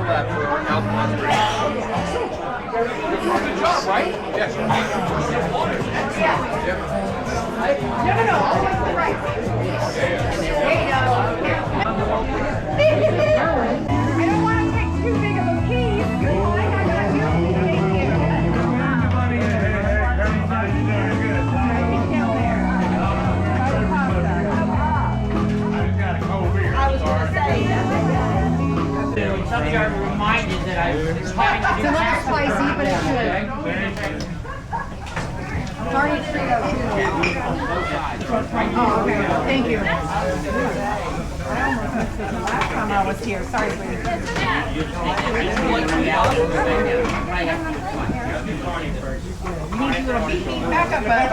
that for alcohol. Good job, right? Yes. No, I'll go right. I don't want to take too big of a piece. Good one, I got you. Thank you. I was going to say that. Something I reminded that I was trying to do. It's a little spicy, but it's good. Sorry, trio too. Oh, okay. Thank you. I almost missed this last time I was here. Sorry, sweetie. You need a little beep beep backup, bud.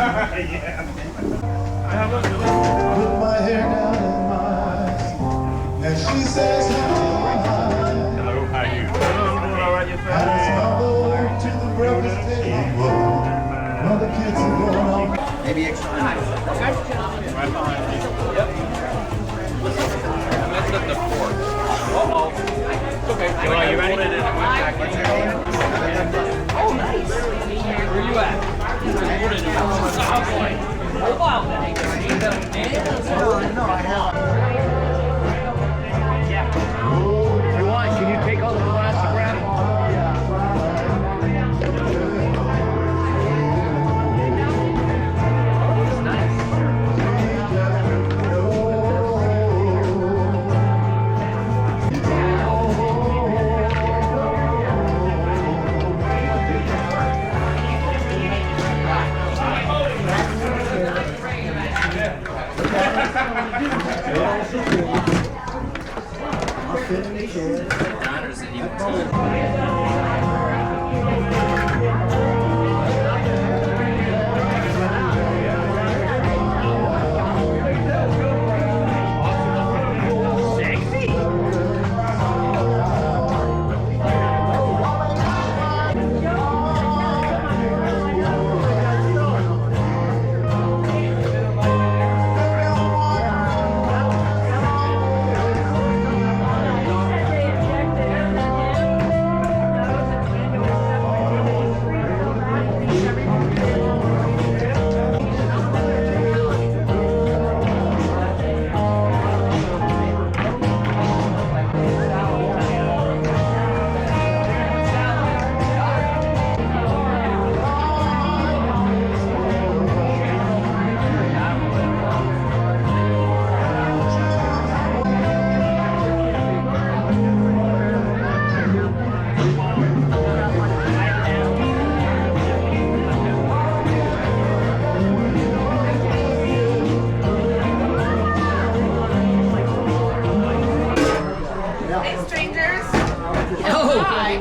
Put my hair down in my eyes, and she says hi. Hello, how are you? And it's over to the breakfast table, while the kids are going on. Maybe extra. Okay. Right behind you. Yep. That's at the fourth. Uh-oh. It's okay. Are you ready? Oh, nice. Where are you at? Oh, boy. Hold on, then. No, I have. If you want, can you take all the plastic wrap?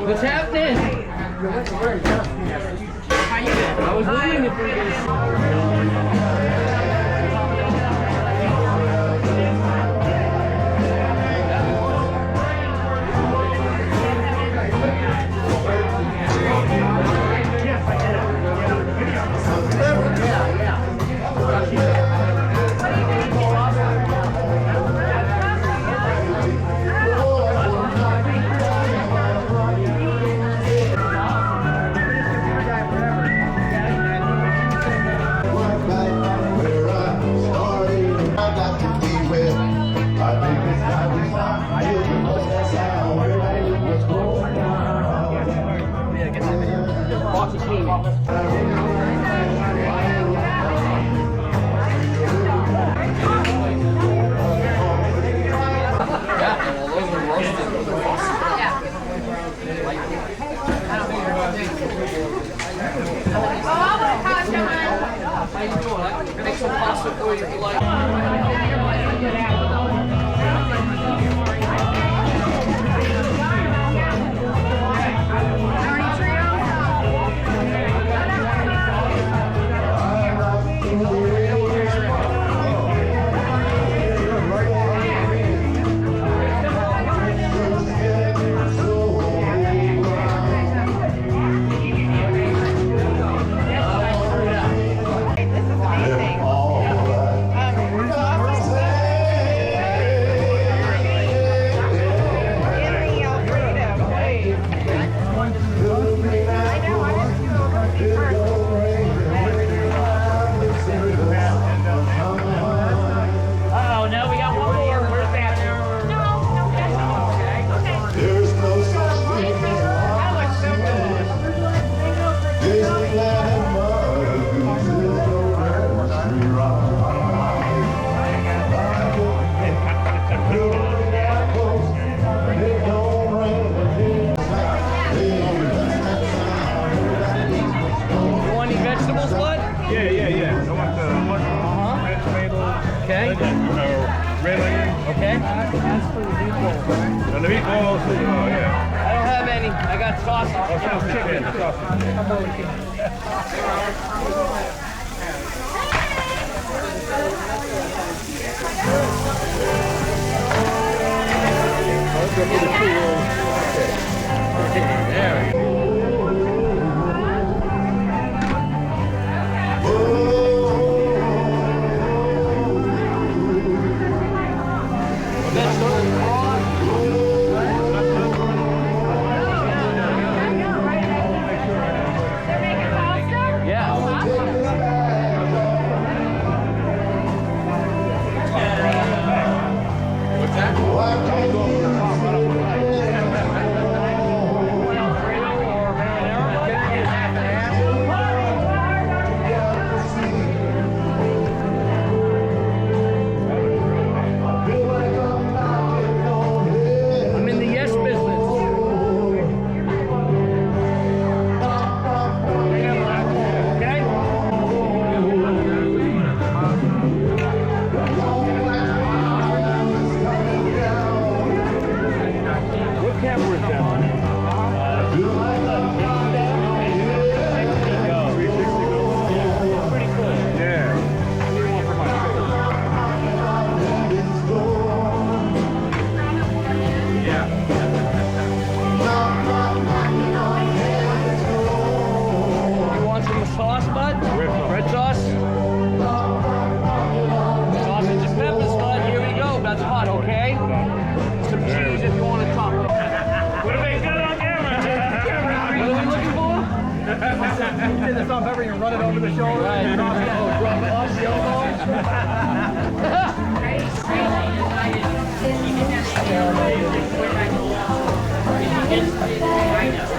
What's happening? How you doing? I was wondering if we the meatballs. Oh, yeah. I don't have any. I got sausage. Chicken, There we go. They're making pasta? Yeah. I'm in the yes business. What camera is that on? 360. Pretty cool. Yeah. I need one for my face. Yeah. You want some sauce, bud? Red sauce? Sausage and peppers, bud. Here we go. That's hot, okay? Some cheese if you want to top it. What have they got on camera? What are we looking for? You did the thumb pepper, you run it over the shoulder. Right. Drop it. Oh, drop it off the elbow.